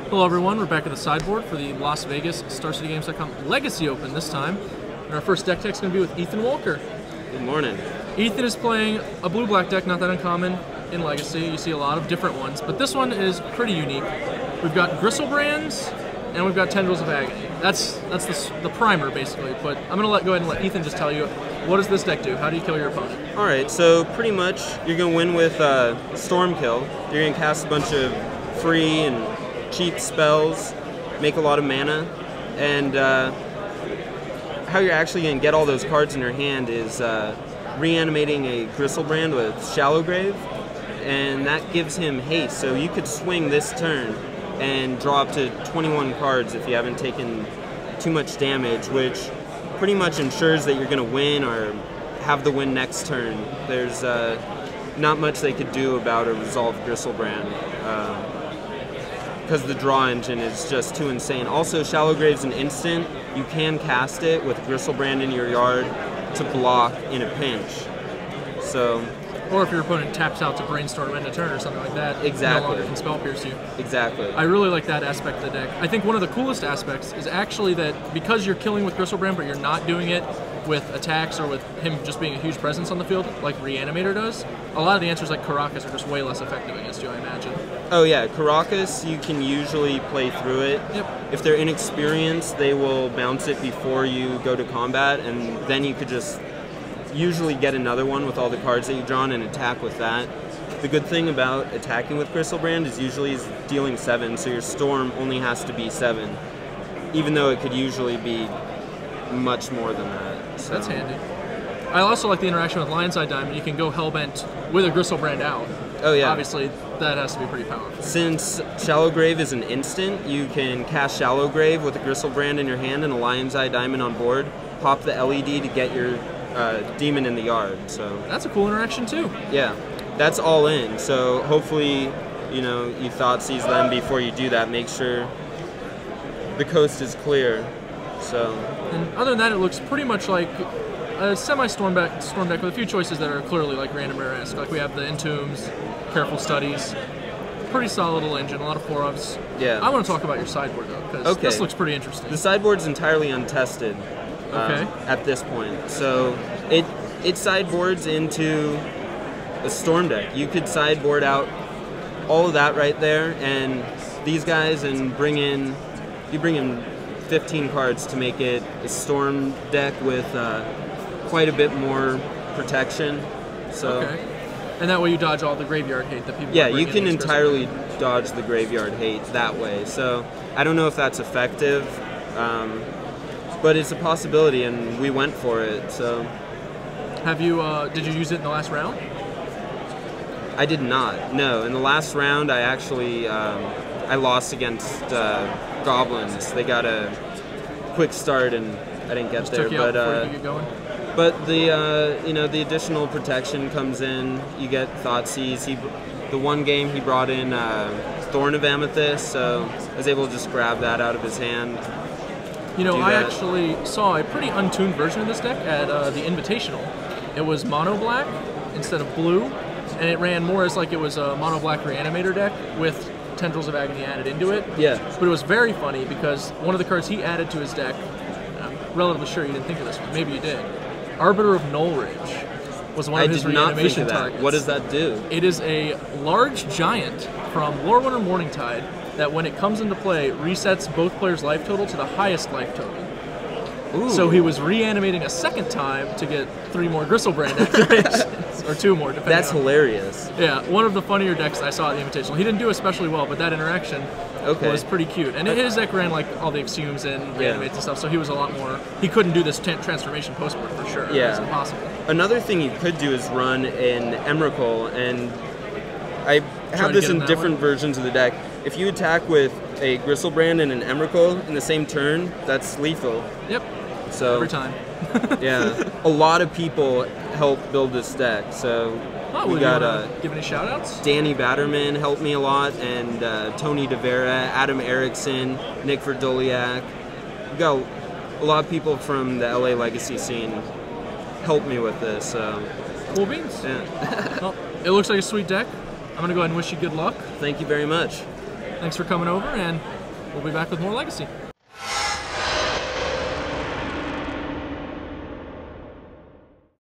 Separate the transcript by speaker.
Speaker 1: Hello everyone, we're back at the sideboard for the Las Vegas StarCityGames.com Legacy Open this time. And our first deck tech's going to be with Ethan Walker.
Speaker 2: Good morning.
Speaker 1: Ethan is playing a blue-black deck, not that uncommon in Legacy. You see a lot of different ones, but this one is pretty unique. We've got Gristlebrands, and we've got Tendrils of Agony. That's the primer, basically, but I'm going to go ahead and let Ethan just tell you, what does this deck do? How do you kill your opponent?
Speaker 2: Alright, so pretty much you're going to win with Storm Kill. You're going to cast a bunch of free and cheap spells, make a lot of mana, and how you're actually going to get all those cards in your hand is reanimating a Gristlebrand with Shallow Grave, and that gives him haste, so you could swing this turn and draw up to 21 cards if you haven't taken too much damage, which pretty much ensures that you're going to win or have the win next turn. There's not much they could do about a resolved Gristlebrand, because the draw engine is just too insane. Also, Shallow Grave's an instant. You can cast it with Gristlebrand in your yard to block in a pinch. So,
Speaker 1: or if your opponent taps out to Brainstorm end a turn or something like that,
Speaker 2: exactly.
Speaker 1: No longer can Spell Pierce you.
Speaker 2: Exactly.
Speaker 1: I really like that aspect of the deck. I think one of the coolest aspects is actually that because you're killing with Gristlebrand, but you're not doing it with attacks or with him just being a huge presence on the field, like Reanimator does, a lot of the answers like Caracas are just way less effective against you, I imagine.
Speaker 2: Oh yeah, Caracas, you can usually play through it.
Speaker 1: Yep. If
Speaker 2: they're inexperienced, they will bounce it before you go to combat, and then you could just usually get another one with all the cards that you've drawn and attack with that. The good thing about attacking with Gristlebrand is usually is dealing 7, so your Storm only has to be 7, even though it could usually be much more than that. So.
Speaker 1: That's handy. I also like the interaction with Lion's Eye Diamond. You can go Hellbent with a Gristlebrand out.
Speaker 2: Oh yeah.
Speaker 1: Obviously, that has to be pretty powerful.
Speaker 2: Since Shallow Grave is an instant, you can cast Shallow Grave with a Gristlebrand in your hand and a Lion's Eye Diamond on board. Pop the LED to get your demon in the yard. So
Speaker 1: that's a cool interaction too.
Speaker 2: Yeah, that's all in. So hopefully, you know, you Thoughtseize them before you do that. Make sure the coast is clear. So.
Speaker 1: And other than that, it looks pretty much like a semi-storm deck with a few choices that are clearly like Random Rare-esque. Like we have the Entombs, Careful Studies, pretty solid little engine, a lot of 4-ofs.
Speaker 2: Yeah.
Speaker 1: I want to talk about your sideboard though, because this looks pretty interesting.
Speaker 2: The sideboard's entirely untested at this point. So it sideboards into a Storm deck. You could sideboard out all of that right there, and these guys, and you bring in 15 cards to make it a Storm deck with quite a bit more protection. So,
Speaker 1: and that way you dodge all the graveyard hate that people.
Speaker 2: Yeah, you can entirely dodge the graveyard hate that way. So I don't know if that's effective, but it's a possibility, and we went for it. So,
Speaker 1: have you? Did you use it in the last round?
Speaker 2: I did not. No, in the last round, I actually I lost against Goblins. They got a quick start, and I didn't get there. But the you know, the additional protection comes in. You get Thoughtseize. The one game he brought in Thorn of Amethyst, so I was able to just grab that out of his hand.
Speaker 1: You know, I actually saw a pretty untuned version of this deck at the Invitational. It was mono black instead of blue, and it ran more as like it was a mono black Reanimator deck with Tendrils of Agony added into it.
Speaker 2: Yeah.
Speaker 1: But it was very funny because one of the cards he added to his deck, I'm relatively sure you didn't think of this one, maybe you did. Arbiter of Nullridge was one of his reanimation targets.
Speaker 2: What does that do?
Speaker 1: It is a large giant from Lorewinter Morningtide that when it comes into play resets both players' life total to the highest life total. Ooh. So he was reanimating a second time to get 3 more Gristlebrand activations, or 2 more, depending.
Speaker 2: That's hilarious.
Speaker 1: Yeah, one of the funnier decks I saw at the Invitational. He didn't do especially well, but that interaction was pretty cute. And his deck ran like all the Exhumes and reanimates and stuff, so he was a lot more. He couldn't do this transformation postboard for sure.
Speaker 2: Yeah,
Speaker 1: it was impossible.
Speaker 2: Another thing you could do is run an Emrakul, and I have this in different versions of the deck. If you attack with a Gristlebrand and an Emrakul in the same turn, that's lethal.
Speaker 1: Yep.
Speaker 2: So
Speaker 1: every time.
Speaker 2: Yeah, a lot of people help build this deck. So we got
Speaker 1: give any shout outs?
Speaker 2: Danny Batterman helped me a lot, and Tony DeVera, Adam Erickson, Nick Verdoliak. We got a lot of people from the LA Legacy scene help me with this. So.
Speaker 1: Cool beans.
Speaker 2: Yeah.
Speaker 1: Well, it looks like a sweet deck. I'm going to go ahead and wish you good luck.
Speaker 2: Thank you very much.
Speaker 1: Thanks for coming over, and we'll be back with more Legacy.